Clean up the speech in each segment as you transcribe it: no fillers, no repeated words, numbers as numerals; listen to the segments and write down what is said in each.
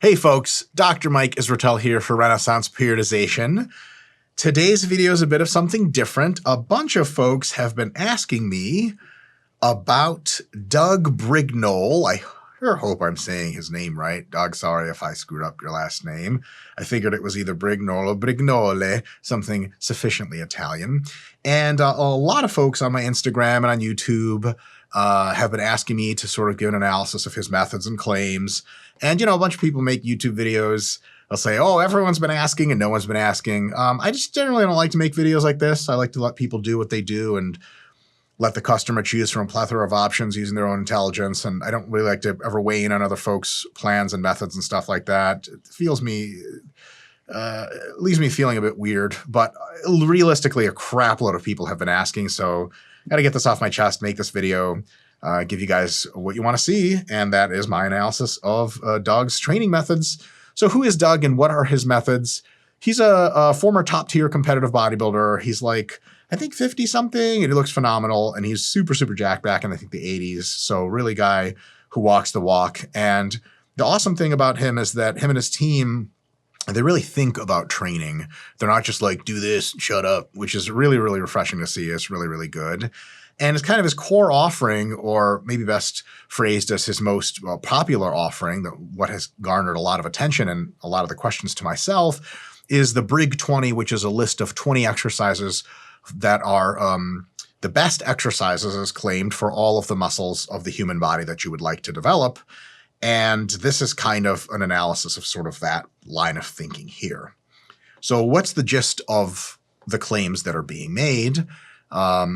Hey folks, Dr. Mike Israetel here for Renaissance Periodization. Today's video is a bit of something different. A bunch of folks have been asking me about Doug Brignole. I sure hope I'm saying his name right. Doug, sorry if I screwed up your last name. I figured it was either Brignole or Brignole, something sufficiently Italian. And a lot of folks on my Instagram and on YouTube have been asking me to sort of give an analysis of his methods and claims. And, you know, a bunch of people make YouTube videos. They'll say, oh, everyone's been asking and no one's been asking. I just generally don't like to make videos like this. I like to let people do what they do and let the customer choose from a plethora of options using their own intelligence. And I don't really like to ever weigh in on other folks' plans and methods and stuff like that. It leaves me feeling a bit weird. But realistically, a crap load of people have been asking. So got to get this off my chest, make this video, give you guys what you want to see, and that is my analysis of Doug's training methods. So who is Doug and what are his methods? He's a former top-tier competitive bodybuilder. He's like, I think 50-something, and he looks phenomenal, and he's super, super jacked back in, I think, the 80s. So really guy who walks the walk. And the awesome thing about him is that him and his team, they really think about training. They're not just like, do this, shut up, which is really, really refreshing to see. It's really, really good. And it's kind of his core offering, or maybe best phrased as his most popular offering, what has garnered a lot of attention and a lot of the questions to myself, is the Brig 20, which is a list of 20 exercises that are the best exercises, as claimed, for all of the muscles of the human body that you would like to develop. And this is kind of an analysis of sort of that line of thinking here. So what's the gist of the claims that are being made? I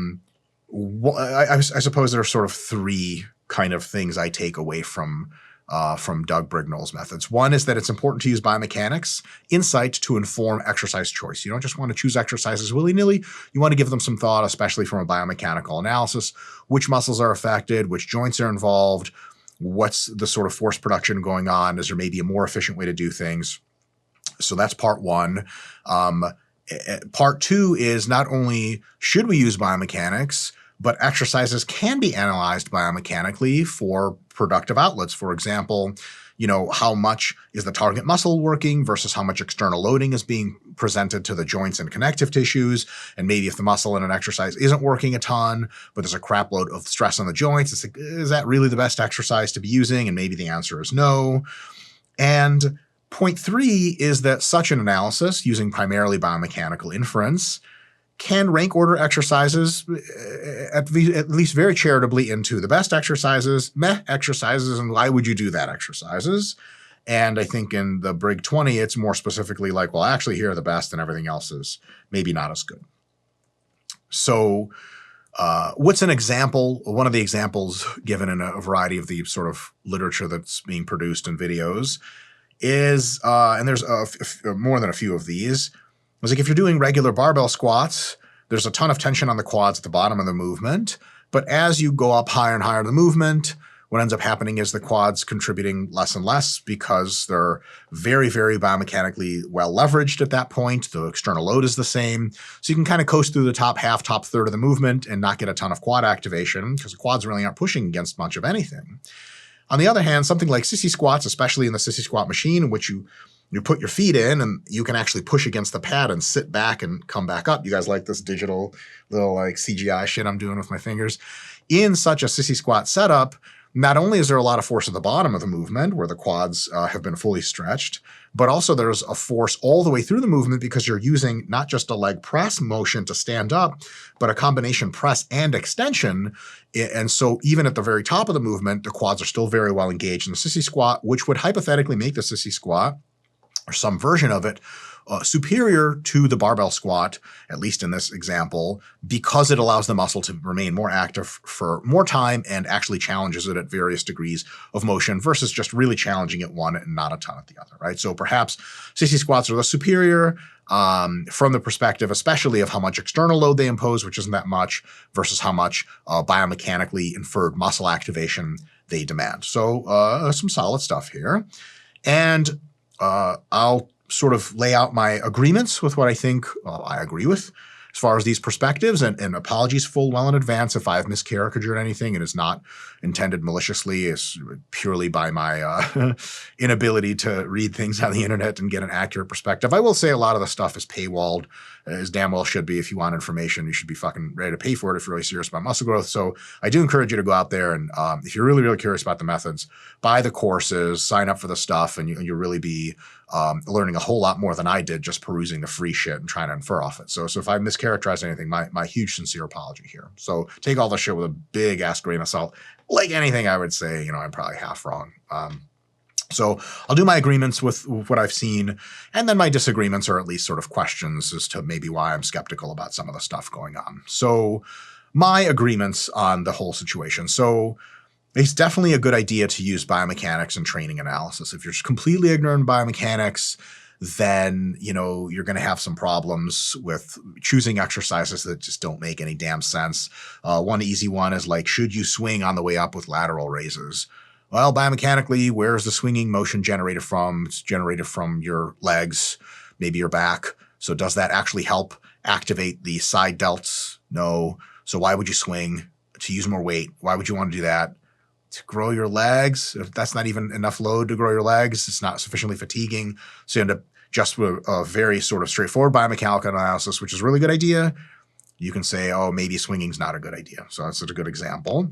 suppose there are sort of three kind of things I take away from Doug Brignole's methods. One is that it's important to use biomechanics insight to inform exercise choice. You don't just want to choose exercises willy-nilly. You want to give them some thought, especially from a biomechanical analysis. Which muscles are affected? Which joints are involved? What's the sort of force production going on? Is there maybe a more efficient way to do things? So that's part one. Part two is not only should we use biomechanics, but exercises can be analyzed biomechanically for productive outlets. For example, you know, how much is the target muscle working versus how much external loading is being presented to the joints and connective tissues. And maybe if the muscle in an exercise isn't working a ton, but there's a crap load of stress on the joints, it's like, is that really the best exercise to be using? And maybe the answer is no. And point three is that such an analysis, using primarily biomechanical inference, can rank order exercises, at least very charitably, into the best exercises, meh exercises, and why would you do that exercises. And I think in the Brig 20, it's more specifically like, well, actually here are the best and everything else is maybe not as good. So what's an example? One of the examples given in a variety of the sort of literature that's being produced in videos is, and there's more than a few of these, it's like if you're doing regular barbell squats, there's a ton of tension on the quads at the bottom of the movement. But as you go up higher and higher in the movement, what ends up happening is the quads contributing less and less because they're very, very biomechanically well leveraged at that point. The external load is the same. So you can kind of coast through the top half, top third of the movement and not get a ton of quad activation because the quads really aren't pushing against much of anything. On the other hand, something like sissy squats, especially in the sissy squat machine, in which you put your feet in and you can actually push against the pad and sit back and come back up. You guys like this digital little like CGI shit I'm doing with my fingers. In such a sissy squat setup, not only is there a lot of force at the bottom of the movement where the quads have been fully stretched, but also there's a force all the way through the movement because you're using not just a leg press motion to stand up, but a combination press and extension. And so even at the very top of the movement, the quads are still very well engaged in the sissy squat, which would hypothetically make the sissy squat, or some version of it, superior to the barbell squat, at least in this example, because it allows the muscle to remain more active for more time and actually challenges it at various degrees of motion versus just really challenging it one and not a ton at the other, right? So perhaps sissy squats are the superior from the perspective, especially of how much external load they impose, which isn't that much, versus how much biomechanically inferred muscle activation they demand. So some solid stuff here. And I'll sort of lay out my agreements with what I think I agree with. as far as these perspectives, and apologies full well in advance if I've miscaricatured anything. It is not intended maliciously. It's purely by my inability to read things on the internet and get an accurate perspective. I will say a lot of the stuff is paywalled, as damn well should be. If you want information, you should be fucking ready to pay for it if you're really serious about muscle growth. So I do encourage you to go out there and if you're really, really curious about the methods, buy the courses, sign up for the stuff, and you'll really be learning a whole lot more than I did just perusing the free shit and trying to infer off it. So if I mischaracterized anything, my huge sincere apology here. So take all the shit with a big ass grain of salt. Like anything I would say, I'm probably half wrong. So I'll do my agreements with what I've seen, and then my disagreements, or at least sort of questions as to maybe why I'm skeptical about some of the stuff going on. So my agreements on the whole situation. So it's definitely a good idea to use biomechanics and training analysis. If you're completely ignorant of biomechanics, then, you're going to have some problems with choosing exercises that just don't make any damn sense. One easy one is like, should you swing on the way up with lateral raises? Well, biomechanically, where's the swinging motion generated from? It's generated from your legs, maybe your back. So does that actually help activate the side delts? No. So why would you swing? To use more weight. Why would you want to do that? To grow your legs? If that's not even enough load to grow your legs, it's not sufficiently fatiguing. So you end up just with a very sort of straightforward biomechanical analysis, which is a really good idea. You can say, oh, maybe swinging's not a good idea. So that's a good example.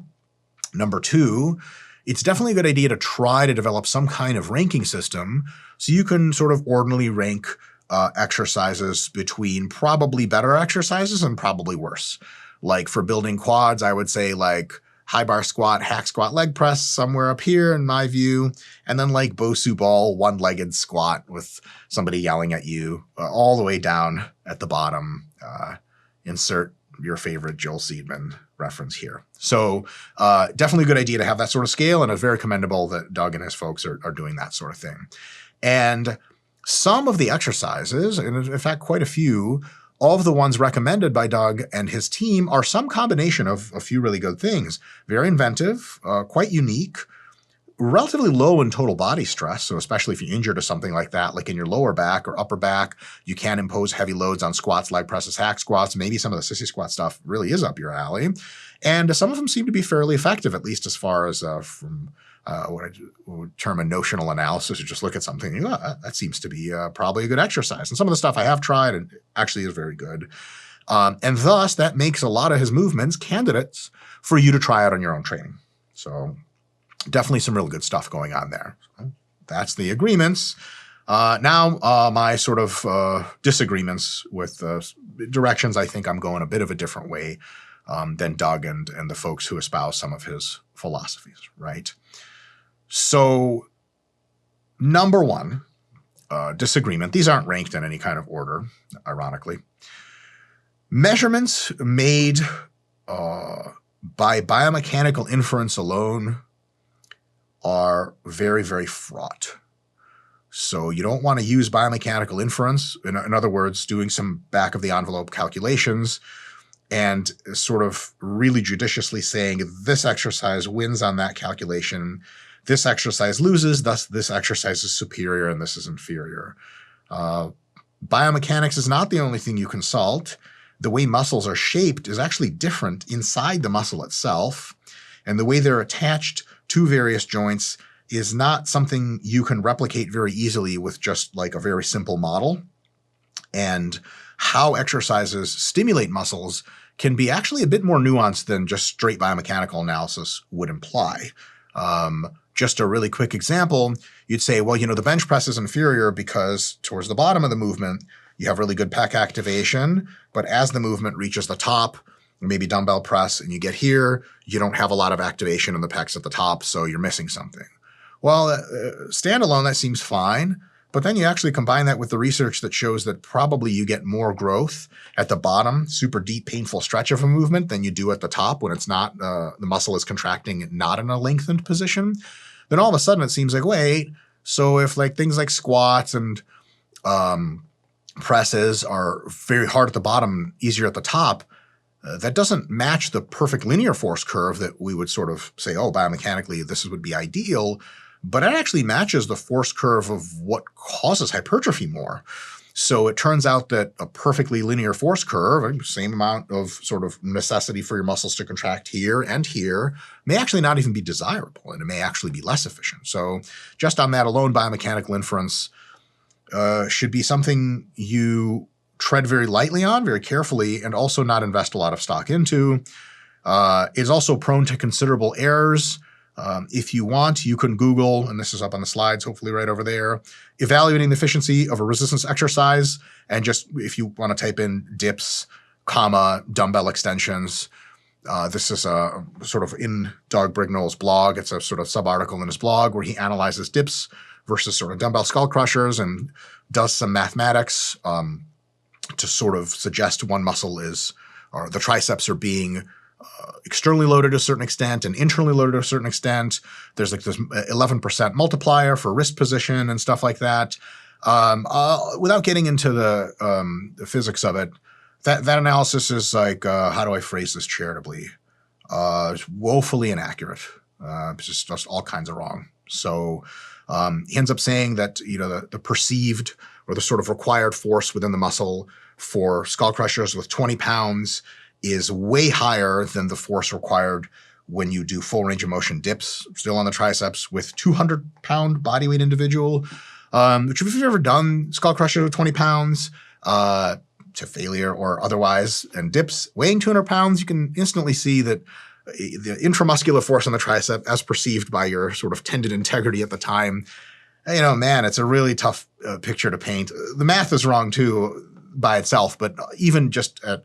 Number two, it's definitely a good idea to try to develop some kind of ranking system so you can sort of ordinarily rank exercises between probably better exercises and probably worse. Like for building quads, I would say like high bar squat, hack squat, leg press somewhere up here in my view, and then like Bosu ball, one-legged squat with somebody yelling at you all the way down at the bottom. Insert your favorite Joel Seedman reference here. So definitely a good idea to have that sort of scale, and it's very commendable that Doug and his folks are doing that sort of thing. And some of the exercises, and in fact quite a few, all of the ones recommended by Doug and his team are some combination of a few really good things. Very inventive, quite unique, relatively low in total body stress. So especially if you're injured or something like that, like in your lower back or upper back, you can impose heavy loads on squats, leg presses, hack squats. Maybe some of the sissy squat stuff really is up your alley. And some of them seem to be fairly effective, at least as far as from what I would term a notional analysis. You just look at something and you go, that seems to be probably a good exercise. And some of the stuff I have tried and actually is very good. And thus that makes a lot of his movements candidates for you to try out on your own training. So definitely some real good stuff going on there. So that's the agreements. Now my sort of disagreements with directions. I think I'm going a bit of a different way than Doug and the folks who espouse some of his philosophies, right? So number one, disagreement. These aren't ranked in any kind of order, ironically. Measurements made by biomechanical inference alone are very, very fraught. So you don't want to use biomechanical inference, in other words, doing some back of the envelope calculations and sort of really judiciously saying this exercise wins on that calculation, this exercise loses, thus this exercise is superior and this is inferior. Biomechanics is not the only thing you consult. The way muscles are shaped is actually different inside the muscle itself, and the way they're attached to various joints is not something you can replicate very easily with just like a very simple model. And how exercises stimulate muscles can be actually a bit more nuanced than just straight biomechanical analysis would imply. Just a really quick example, you'd say, well, the bench press is inferior because towards the bottom of the movement, you have really good pec activation, but as the movement reaches the top, maybe dumbbell press, and you get here, you don't have a lot of activation in the pecs at the top, so you're missing something. Well, standalone, that seems fine, but then you actually combine that with the research that shows that probably you get more growth at the bottom, super deep, painful stretch of a movement than you do at the top when it's not, the muscle is contracting not in a lengthened position. Then all of a sudden it seems like, wait, so if like things like squats and presses are very hard at the bottom, easier at the top, that doesn't match the perfect linear force curve that we would sort of say, oh, biomechanically, this would be ideal, but it actually matches the force curve of what causes hypertrophy more. So it turns out that a perfectly linear force curve, same amount of sort of necessity for your muscles to contract here and here, may actually not even be desirable, and it may actually be less efficient. So just on that alone, biomechanical inference should be something you tread very lightly on, very carefully, and also not invest a lot of stock into. It's also prone to considerable errors. If you want, you can Google, and this is up on the slides, hopefully right over there, evaluating the efficiency of a resistance exercise. And just if you want to type in dips, dumbbell extensions, this is a sort of in Doug Brignole's blog. It's a sort of sub-article in his blog where he analyzes dips versus sort of dumbbell skull crushers and does some mathematics to sort of suggest one muscle is, or the triceps are being externally loaded to a certain extent and internally loaded to a certain extent. There's like this 11% multiplier for wrist position and stuff like that. Without getting into the physics of it, that analysis is like, how do I phrase this charitably? It's woefully inaccurate. It's just all kinds of wrong. So he ends up saying that, you know, the perceived or the sort of required force within the muscle for skull crushers with 20 pounds is way higher than the force required when you do full range of motion dips, still on the triceps, with 200-pound body weight individual. Which if you've ever done skull crushers with 20 pounds to failure or otherwise, and dips weighing 200 pounds, you can instantly see that the intramuscular force on the tricep, as perceived by your sort of tendon integrity at the time, you know, man, it's a really tough picture to paint. The math is wrong too by itself, but even just at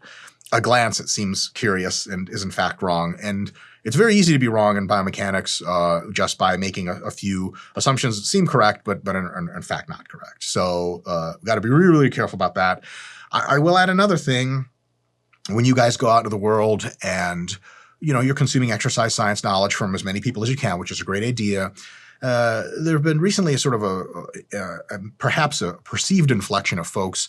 a glance, it seems curious and is in fact wrong. And it's very easy to be wrong in biomechanics just by making a few assumptions that seem correct, but in fact not correct. So we've got to be really, really careful about that. I will add another thing. When you guys go out into the world and, you know, you're consuming exercise science knowledge from as many people as you can, which is a great idea. There have been recently a sort of perhaps a perceived inflection of folks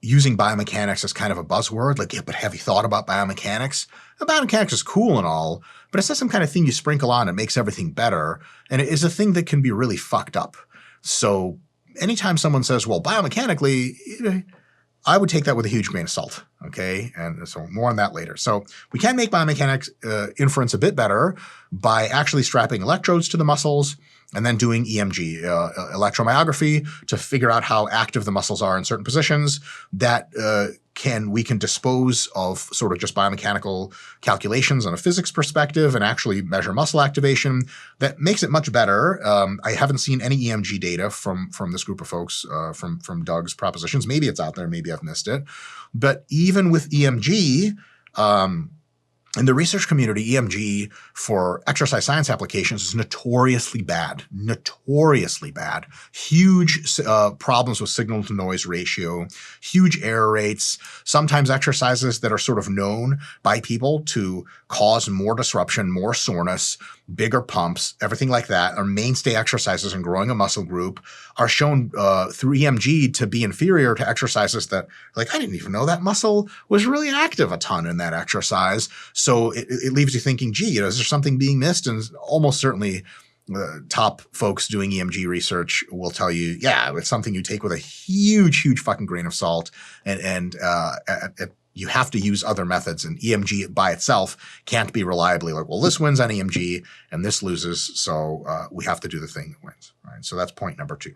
using biomechanics as kind of a buzzword, like, yeah, but have you thought about biomechanics? Biomechanics is cool and all, but it's not some kind of thing you sprinkle on and makes everything better. And it is a thing that can be really fucked up. So anytime someone says, well, biomechanically, I would take that with a huge grain of salt, okay? And so more on that later. So we can make biomechanics inference a bit better by actually strapping electrodes to the muscles and then doing EMG, electromyography, to figure out how active the muscles are in certain positions. That we can dispose of sort of just biomechanical calculations on a physics perspective and actually measure muscle activation. That makes it much better. I haven't seen any EMG data from this group of folks, from Doug's propositions. Maybe it's out there, maybe I've missed it. But even with EMG, in the research community, EMG for exercise science applications is notoriously bad. Huge problems with signal to noise ratio, huge error rates. Sometimes exercises that are sort of known by people to cause more disruption, more soreness, bigger pumps, everything like that, are mainstay exercises in growing a muscle group, are shown through EMG to be inferior to exercises that, like, I didn't even know that muscle was really active a ton in that exercise. So it leaves you thinking, gee, is there something being missed? And almost certainly top folks doing EMG research will tell you, yeah, it's something you take with a huge, huge fucking grain of salt. And you have to use other methods, and EMG by itself can't be reliably like, well, this wins on EMG and this loses. So we have to do the thing that wins. Right? So that's point number 2.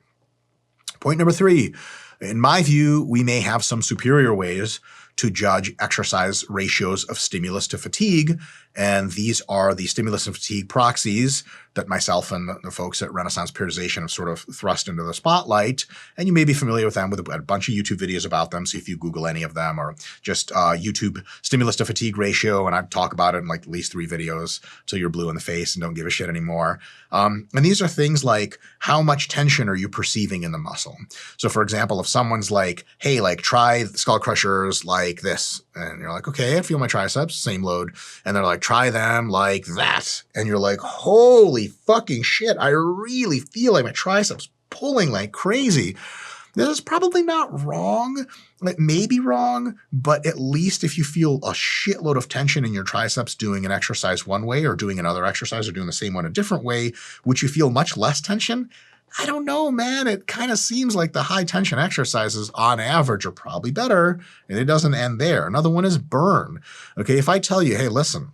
Point number 3, in my view, we may have some superior ways to judge exercise ratios of stimulus to fatigue. And these are the stimulus and fatigue proxies that myself and the folks at Renaissance Periodization have sort of thrust into the spotlight. And you may be familiar with them, with a bunch of YouTube videos about them. So if you Google any of them, or just YouTube stimulus to fatigue ratio, and I talk about it in like at least 3 videos till you're blue in the face and don't give a shit anymore. And these are things like, how much tension are you perceiving in the muscle? So for example, if someone's like, hey, like try skull crushers like this, and you're like, okay, I feel my triceps, same load. And they're like, try them like that. And you're like, holy fucking shit, I really feel like my triceps pulling like crazy. This is probably not wrong. It may be wrong, but at least if you feel a shitload of tension in your triceps doing an exercise one way or doing another exercise or doing the same one a different way, which you feel much less tension, I don't know, man. It kind of seems like the high tension exercises on average are probably better, and it doesn't end there. Another one is burn. Okay, if I tell you, hey, listen,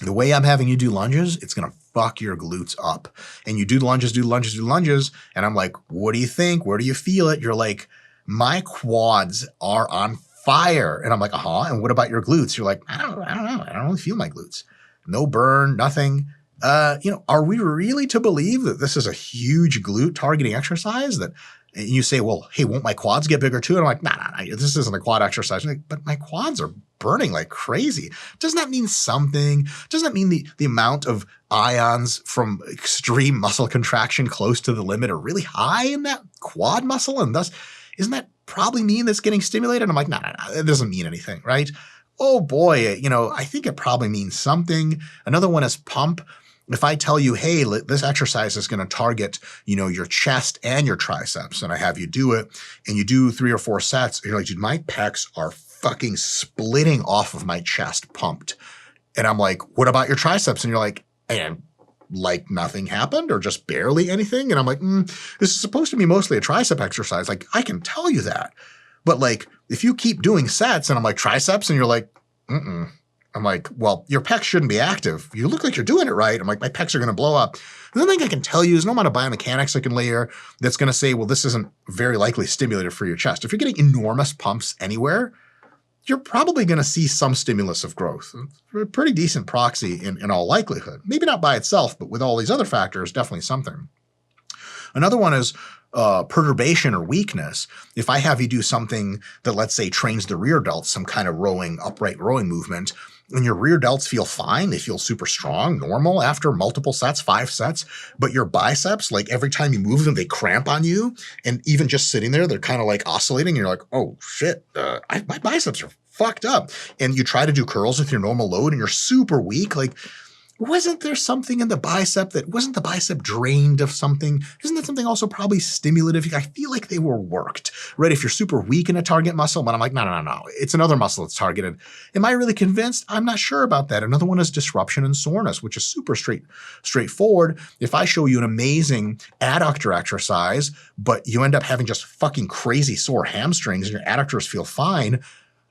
the way I'm having you do lunges, it's going to fuck your glutes up. And you do lunges, do lunges, do lunges. And I'm like, what do you think? Where do you feel it? You're like, my quads are on fire. And I'm like, and what about your glutes? You're like, I don't know. I don't really feel my glutes. No burn, nothing. Are we really to believe that this is a huge glute targeting exercise? That you say, well, hey, won't my quads get bigger too? And I'm like, nah, this isn't a quad exercise. Like, but my quads are burning like crazy. Doesn't that mean something? Doesn't that mean the amount of ions from extreme muscle contraction close to the limit are really high in that quad muscle? And thus, isn't that probably mean that's getting stimulated? I'm like, no, it doesn't mean anything, right? Oh boy, I think it probably means something. Another one is pump. If I tell you, hey, this exercise is going to target, your chest and your triceps, and I have you do it, and you do 3 or 4 sets, and you're like, dude, my pecs are fucking splitting off of my chest pumped. And I'm like, what about your triceps? And you're like, and like nothing happened or just barely anything? And I'm like, this is supposed to be mostly a tricep exercise. Like, I can tell you that. But like, if you keep doing sets and I'm like, triceps, and you're like, I'm like, well, your pecs shouldn't be active. You look like you're doing it right. I'm like, my pecs are going to blow up. The only thing I can tell you is no amount of biomechanics I can layer that's going to say, well, this isn't very likely stimulated for your chest. If you're getting enormous pumps anywhere, you're probably going to see some stimulus of growth. A pretty decent proxy in all likelihood. Maybe not by itself, but with all these other factors, definitely something. Another one is perturbation or weakness. If I have you do something that, let's say, trains the rear delts, some kind of upright rowing movement, and your rear delts feel fine, they feel super strong, normal after multiple sets, 5 sets, but your biceps, like every time you move them, they cramp on you. And even just sitting there, they're kind of like oscillating. And you're like, oh shit, my biceps are fucked up. And you try to do curls with your normal load and you're super weak. Like, wasn't there something in the bicep wasn't the bicep drained of something? Isn't that something also probably stimulative? I feel like they were worked, right? If you're super weak in a target muscle, but I'm like, no. It's another muscle that's targeted. Am I really convinced? I'm not sure about that. Another one is disruption and soreness, which is super straightforward. If I show you an amazing adductor exercise, but you end up having just fucking crazy sore hamstrings and your adductors feel fine,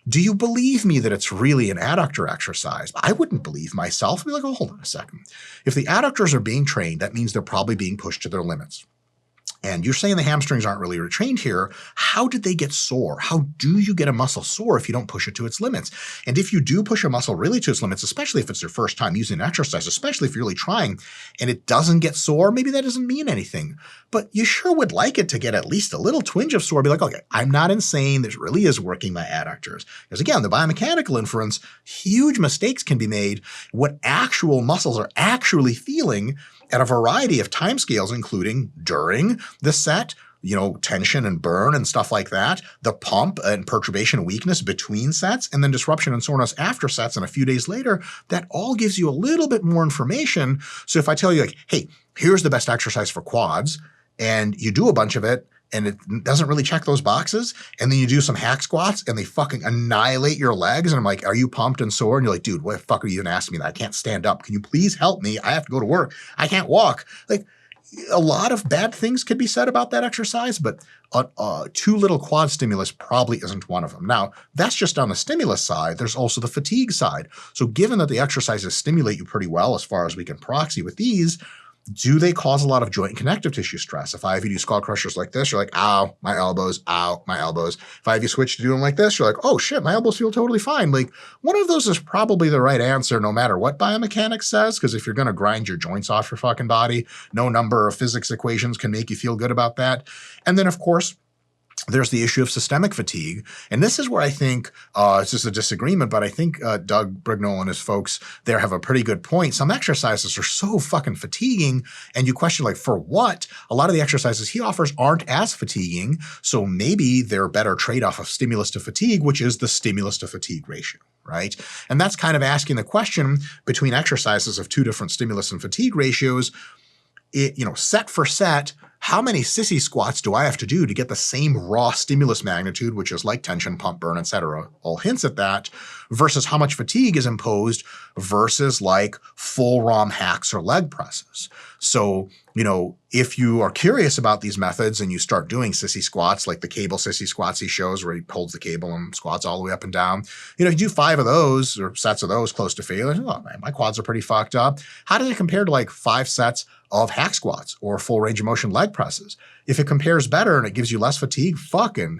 do you believe me that it's really an adductor exercise? I wouldn't believe myself. I'd be like, oh, hold on a second. If the adductors are being trained, that means they're probably being pushed to their limits. And you're saying the hamstrings aren't really retrained here. How did they get sore? How do you get a muscle sore if you don't push it to its limits? And if you do push a muscle really to its limits, especially if it's your first time using an exercise, especially if you're really trying and it doesn't get sore, maybe that doesn't mean anything. But you sure would like it to get at least a little twinge of sore. Be like, okay, I'm not insane. This really is working my adductors. Because again, the biomechanical inference, huge mistakes can be made. What actual muscles are actually feeling at a variety of timescales, including during the set, tension and burn and stuff like that, the pump and perturbation and weakness between sets, and then disruption and soreness after sets and a few days later, that all gives you a little bit more information. So if I tell you like, hey, here's the best exercise for quads, and you do a bunch of it, and it doesn't really check those boxes, and then you do some hack squats, and they fucking annihilate your legs, and I'm like, are you pumped and sore? And you're like, dude, what the fuck are you even asking me that? I can't stand up. Can you please help me? I have to go to work. I can't walk. Like, a lot of bad things could be said about that exercise, but too little quad stimulus probably isn't one of them. Now, that's just on the stimulus side. There's also the fatigue side. So given that the exercises stimulate you pretty well as far as we can proxy with these, do they cause a lot of joint and connective tissue stress? If I have you do skull crushers like this, you're like, ow, my elbows, ow, my elbows. If I have you switch to doing like this, you're like, oh shit, my elbows feel totally fine. Like, one of those is probably the right answer no matter what biomechanics says, because if you're going to grind your joints off your fucking body, no number of physics equations can make you feel good about that. And then, of course, there's the issue of systemic fatigue. And this is where I think it's just a disagreement, but I think Doug Brignole and his folks there have a pretty good point. Some exercises are so fucking fatiguing, and you question, like, for what? A lot of the exercises he offers aren't as fatiguing, so maybe they're a better trade-off of stimulus to fatigue, which is the stimulus to fatigue ratio, right? And that's kind of asking the question between exercises of 2 different stimulus and fatigue ratios, set for set, how many sissy squats do I have to do to get the same raw stimulus magnitude, which is like tension, pump, burn, etc., all hints at that, versus how much fatigue is imposed versus like full ROM hacks or leg presses. So, if you are curious about these methods and you start doing sissy squats, like the cable sissy squats he shows where he holds the cable and squats all the way up and down, if you do 5 of those or sets of those close to failure, oh man, my quads are pretty fucked up. How does it compare to like 5 sets of hack squats or full range of motion leg presses? If it compares better and it gives you less fatigue, fucking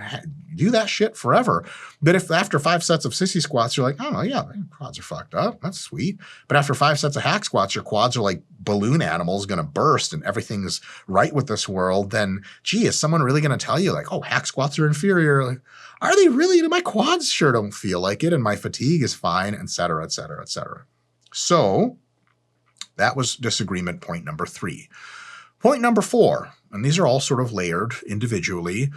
do that shit forever. But if after 5 sets of sissy squats, you're like, oh yeah, my quads are fucked up, that's sweet. But after 5 sets of hack squats, your quads are like balloon animals going to burst and everything's right with this world, then gee, is someone really going to tell you like, oh, hack squats are inferior? Like, are they really? My quads sure don't feel like it and my fatigue is fine, et cetera, et cetera, et cetera. So that was disagreement point number 3. Point number 4, and these are all sort of layered individually.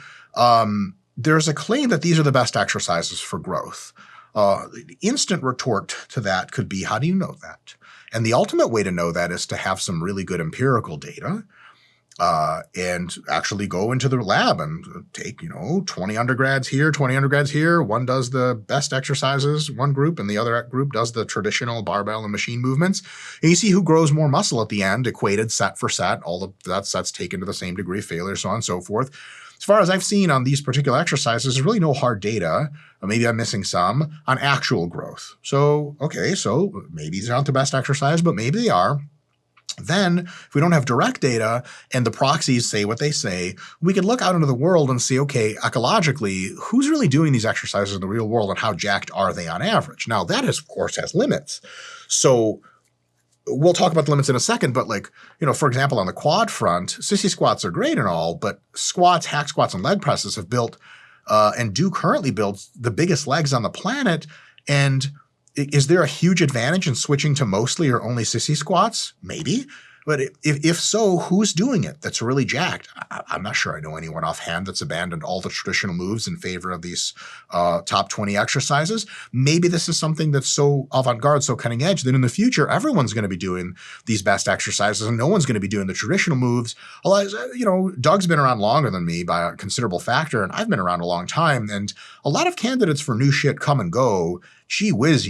There's a claim that these are the best exercises for growth. The instant retort to that could be, how do you know that? And the ultimate way to know that is to have some really good empirical data and actually go into the lab and take, 20 undergrads here, 20 undergrads here. One does the best exercises, one group, and the other group does the traditional barbell and machine movements. And you see who grows more muscle at the end, equated set for set, all of that sets taken to the same degree of failure, so on and so forth. As far as I've seen on these particular exercises, there's really no hard data, or maybe I'm missing some, on actual growth. So, okay, so maybe these aren't the best exercise, but maybe they are. Then, if we don't have direct data and the proxies say what they say, we can look out into the world and see, okay, ecologically, who's really doing these exercises in the real world and how jacked are they on average? Now, that of course has limits. So we'll talk about the limits in a second, but for example, on the quad front, sissy squats are great and all, but squats, hack squats, and leg presses have built and do currently build the biggest legs on the planet. And is there a huge advantage in switching to mostly or only sissy squats? Maybe. But if so, who's doing it that's really jacked? I'm not sure I know anyone offhand that's abandoned all the traditional moves in favor of these top 20 exercises. Maybe this is something that's so avant-garde, so cutting edge, that in the future, everyone's going to be doing these best exercises and no one's going to be doing the traditional moves. Doug's been around longer than me by a considerable factor, and I've been around a long time. And a lot of candidates for new shit come and go. Gee whiz,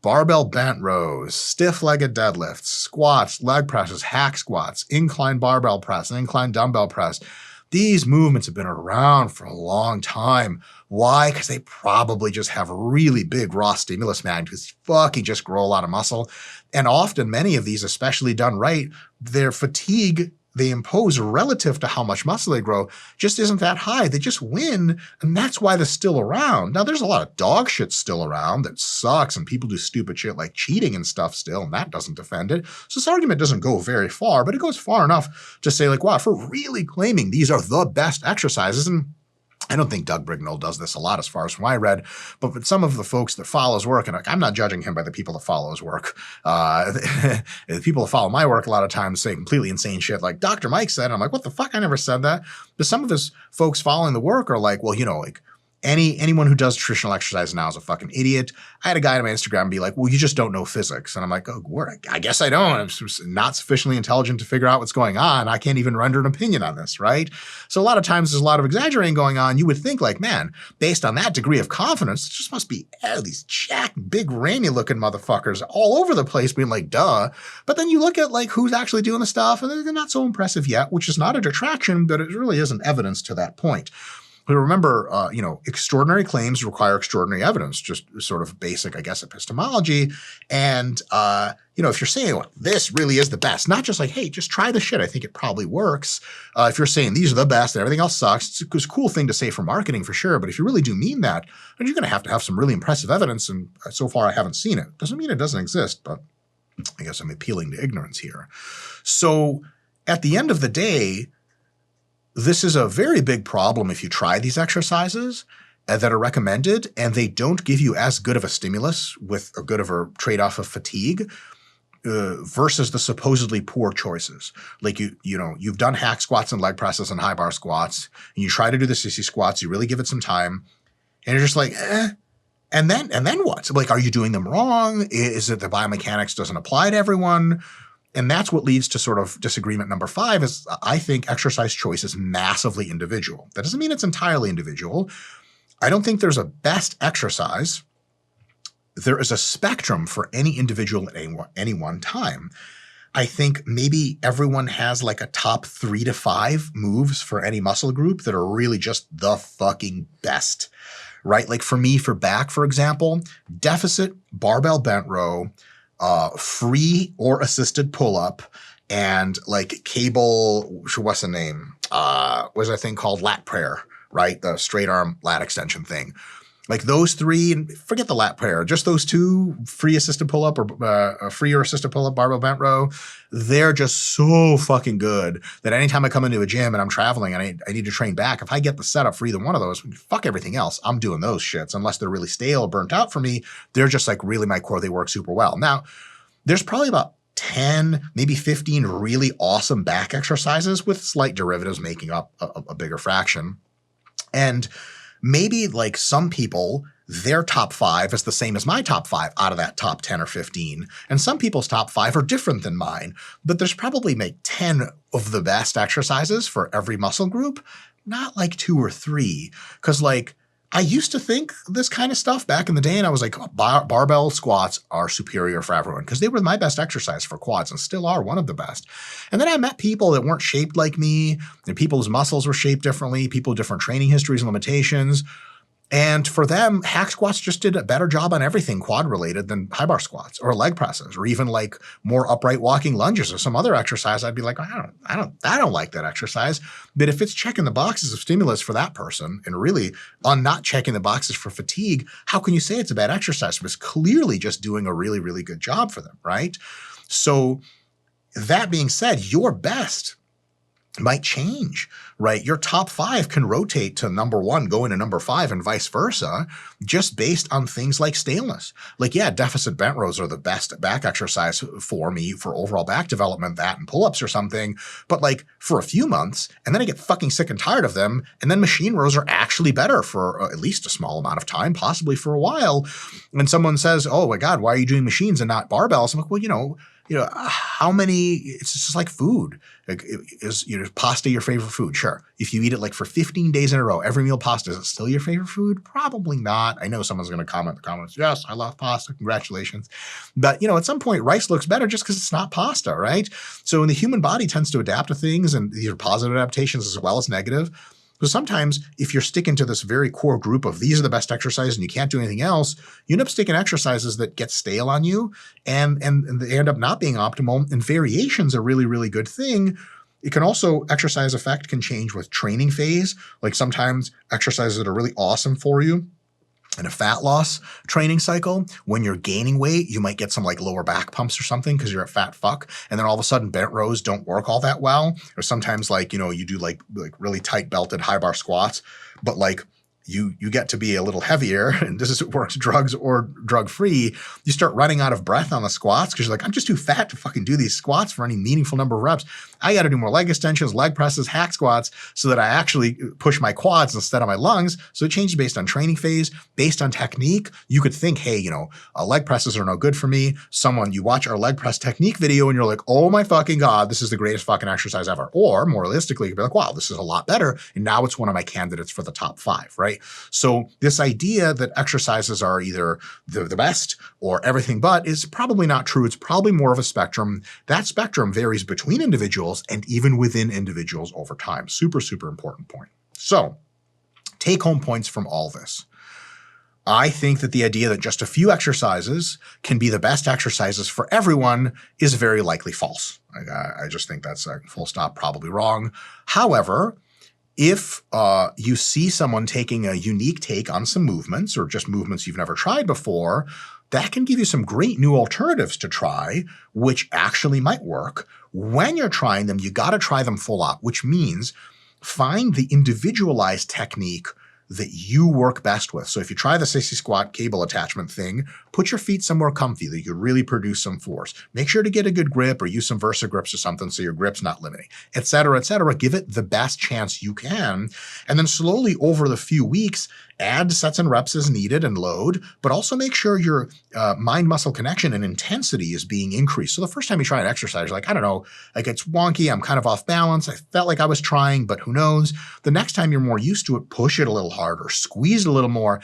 barbell bent rows, stiff-legged deadlifts, squats, leg presses, hack squats, incline barbell press, incline dumbbell press. These movements have been around for a long time. Why? Because they probably just have really big raw stimulus magnitudes. Fucking just grow a lot of muscle. And often many of these, especially done right, their fatigue they impose relative to how much muscle they grow just isn't that high. They just win, and that's why they're still around. Now, there's a lot of dog shit still around that sucks, and people do stupid shit like cheating and stuff still, and that doesn't defend it. So this argument doesn't go very far, but it goes far enough to say, wow, if we're really claiming these are the best exercises, and I don't think Doug Brignole does this a lot as far as from what I read, but with some of the folks that follow his work, and I'm not judging him by the people that follow his work. The people that follow my work a lot of times say completely insane shit like Dr. Mike said. And I'm like, what the fuck? I never said that. But some of his folks following the work are like, well, anyone who does traditional exercise now is a fucking idiot. I had a guy on my Instagram be like, well, you just don't know physics. And I'm like, oh, I guess I don't. I'm not sufficiently intelligent to figure out what's going on. I can't even render an opinion on this, right? So a lot of times there's a lot of exaggerating going on. You would think like, man, based on that degree of confidence, it just must be these jacked, big, rainy looking motherfuckers all over the place being like, duh. But then you look at who's actually doing the stuff and they're not so impressive yet, which is not a detraction, but it really isn't evidence to that point. But remember, extraordinary claims require extraordinary evidence, just sort of basic, I guess, epistemology. And, if you're saying, this really is the best, not just like, hey, just try the shit. I think it probably works. If you're saying these are the best and everything else sucks, it's a cool thing to say for marketing for sure. But if you really do mean that, then you're going to have some really impressive evidence. And so far, I haven't seen it. Doesn't mean it doesn't exist, but I guess I'm appealing to ignorance here. So at the end of the day, this is a very big problem if you try these exercises that are recommended and they don't give you as good of a stimulus with a good of a trade-off of fatigue versus the supposedly poor choices. Like you've done hack squats and leg presses and high bar squats, and you try to do the sissy squats, you really give it some time, and you're just like, and then what? Like, are you doing them wrong? Is it the biomechanics doesn't apply to everyone? And that's what leads to sort of disagreement number 5 is I think exercise choice is massively individual. That doesn't mean it's entirely individual. I don't think there's a best exercise. There is a spectrum for any individual at any one time. I think maybe everyone has like a top 3 to 5 moves for any muscle group that are really just the fucking best, right? Like for me, for back, for example, deficit barbell bent row, free or assisted pull-up, and like cable, what's the name? What's that thing called? Lat prayer, right? The straight arm lat extension thing. Like those 3, and forget the lat prayer, just those 2, free assisted pull-up or free or assisted pull-up, barbell bent row, they're just so fucking good that anytime I come into a gym and I'm traveling and I need to train back, if I get the setup for either one of those, fuck everything else, I'm doing those shits. Unless they're really stale or burnt out for me, they're just like really my core, they work super well. Now, there's probably about 10, maybe 15 really awesome back exercises with slight derivatives making up a bigger fraction. And maybe like some people, their top 5 is the same as my top 5 out of that top 10 or 15. And some people's top 5 are different than mine, but there's probably like 10 of the best exercises for every muscle group, not like 2 or 3. Cause like, I used to think this kind of stuff back in the day, and I was like, barbell squats are superior for everyone because they were my best exercise for quads and still are one of the best. And then I met people that weren't shaped like me, and people's muscles were shaped differently, people with different training histories and limitations. And for them, hack squats just did a better job on everything quad related than high bar squats or leg presses or even like more upright walking lunges or some other exercise. I'd be like, I don't like that exercise. But if it's checking the boxes of stimulus for that person and really on not checking the boxes for fatigue, how can you say it's a bad exercise? But it's clearly just doing a really, really good job for them, right? So that being said, your best might change, right? Your top 5 can rotate to number 1, go into number 5 and vice versa, just based on things like staleness. Like, yeah, deficit bent rows are the best back exercise for me for overall back development, that and pull-ups or something. But like for a few months, and then I get fucking sick and tired of them. And then machine rows are actually better for at least a small amount of time, possibly for a while. And someone says, oh my God, why are you doing machines and not barbells? I'm like, well, how many, it's just like food. Like, is pasta your favorite food? Sure. If you eat it like for 15 days in a row, every meal pasta, is it still your favorite food? Probably not. I know someone's going to comment in the comments, yes, I love pasta, congratulations. But, at some point, rice looks better just because it's not pasta, right? So when the human body tends to adapt to things, and these are positive adaptations as well as negative. So sometimes if you're sticking to this very core group of these are the best exercises and you can't do anything else, you end up sticking exercises that get stale on you and they end up not being optimal. And variation's a really, really good thing. It can also, exercise effect can change with training phase. Like sometimes exercises that are really awesome for you in a fat loss training cycle, when you're gaining weight, you might get some like lower back pumps or something because you're a fat fuck. And then all of a sudden bent rows don't work all that well. Or sometimes like, you do like really tight belted high bar squats, but like you get to be a little heavier, and this is works drugs or drug free. You start running out of breath on the squats because you're like, I'm just too fat to fucking do these squats for any meaningful number of reps. I got to do more leg extensions, leg presses, hack squats so that I actually push my quads instead of my lungs. So it changes based on training phase, based on technique. You could think, hey, leg presses are no good for me. You watch our leg press technique video and you're like, oh my fucking God, this is the greatest fucking exercise ever. Or more realistically, you could be like, wow, this is a lot better. And now it's one of my candidates for the top 5, right? So this idea that exercises are either the best or everything but is probably not true. It's probably more of a spectrum. That spectrum varies between individuals and even within individuals over time. Super, super important point. So take home points from all this. I think that the idea that just a few exercises can be the best exercises for everyone is very likely false. I just think that's a full stop, probably wrong. However, if you see someone taking a unique take on some movements or just movements you've never tried before, that can give you some great new alternatives to try, which actually might work. When you're trying them, you got to try them full out, which means find the individualized technique that you work best with. So if you try the sissy squat cable attachment thing, put your feet somewhere comfy that you could really produce some force. Make sure to get a good grip or use some Versa grips or something so your grip's not limiting, et cetera, et cetera. Give it the best chance you can. And then slowly over the few weeks, add sets and reps as needed and load, but also make sure your mind-muscle connection and intensity is being increased. So the first time you try an exercise, you're like, I don't know, like it's wonky, I'm kind of off balance, I felt like I was trying, but who knows? The next time you're more used to it, push it a little harder, squeeze it a little more.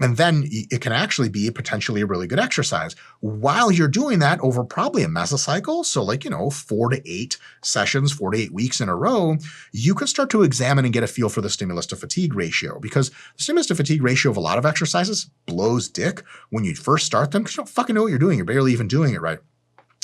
And then it can actually be potentially a really good exercise. While you're doing that over probably a mesocycle, so like, 4 to 8 sessions, 4 to 8 weeks in a row, you can start to examine and get a feel for the stimulus to fatigue ratio, because the stimulus to fatigue ratio of a lot of exercises blows dick when you first start them because you don't fucking know what you're doing. You're barely even doing it right.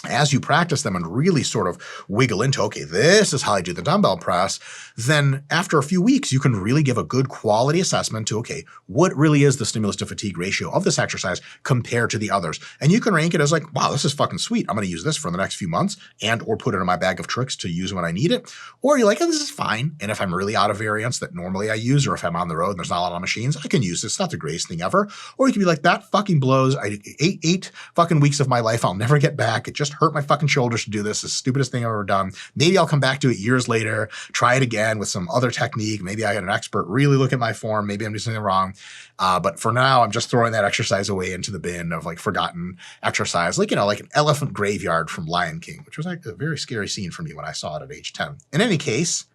As you practice them and really sort of wiggle into, okay, this is how I do the dumbbell press, then after a few weeks, you can really give a good quality assessment to, okay, what really is the stimulus to fatigue ratio of this exercise compared to the others? And you can rank it as like, wow, this is fucking sweet. I'm going to use this for the next few months and or put it in my bag of tricks to use when I need it. Or you're like, oh, this is fine. And if I'm really out of variants that normally I use, or if I'm on the road and there's not a lot of machines, I can use this. It's not the greatest thing ever. Or you can be like, that fucking blows. I eight fucking weeks of my life I'll never get back. It just hurt my fucking shoulders to do this. It's the stupidest thing I've ever done. Maybe I'll come back to it years later, try it again with some other technique. Maybe I get an expert really look at my form. Maybe I'm doing something wrong. But for now, I'm just throwing that exercise away into the bin of like forgotten exercise, like, like an elephant graveyard from Lion King, which was like a very scary scene for me when I saw it at age 10. In any case,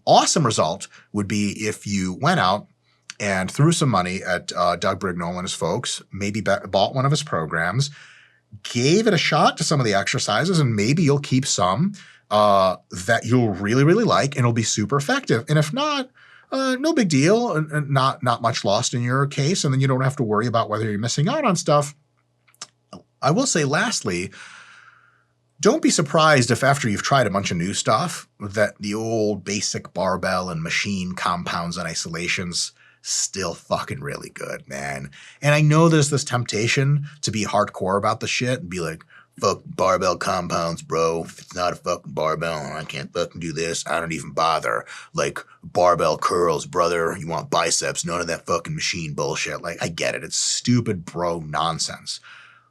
awesome result would be if you went out and threw some money at Doug Brignole and his folks, maybe bought one of his programs, gave it a shot to some of the exercises, and maybe you'll keep some that you'll really, really like, and it'll be super effective. And if not, no big deal, and not much lost in your case, and then you don't have to worry about whether you're missing out on stuff. I will say, lastly, don't be surprised if after you've tried a bunch of new stuff that the old basic barbell and machine compounds and isolations still fucking really good, man. And I know there's this temptation to be hardcore about the shit and be like, fuck barbell compounds, bro. If it's not a fucking barbell, I can't fucking do this. I don't even bother. Like, barbell curls, brother. You want biceps. None of that fucking machine bullshit. Like, I get it. It's stupid bro nonsense.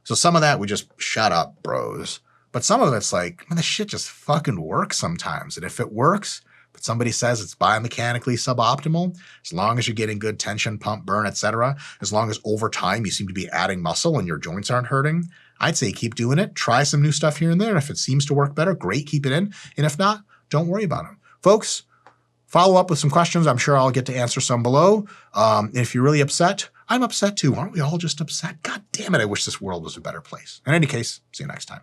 So some of that we just shut up, bros. But some of it's like, man, this shit just fucking works sometimes. And if it works, but somebody says it's biomechanically suboptimal, as long as you're getting good tension, pump, burn, etc., as long as over time you seem to be adding muscle and your joints aren't hurting, I'd say keep doing it. Try some new stuff here and there. And if it seems to work better, great, keep it in. And if not, don't worry about it. Folks, follow up with some questions. I'm sure I'll get to answer some below. And if you're really upset, I'm upset too. Aren't we all just upset? God damn it, I wish this world was a better place. In any case, see you next time.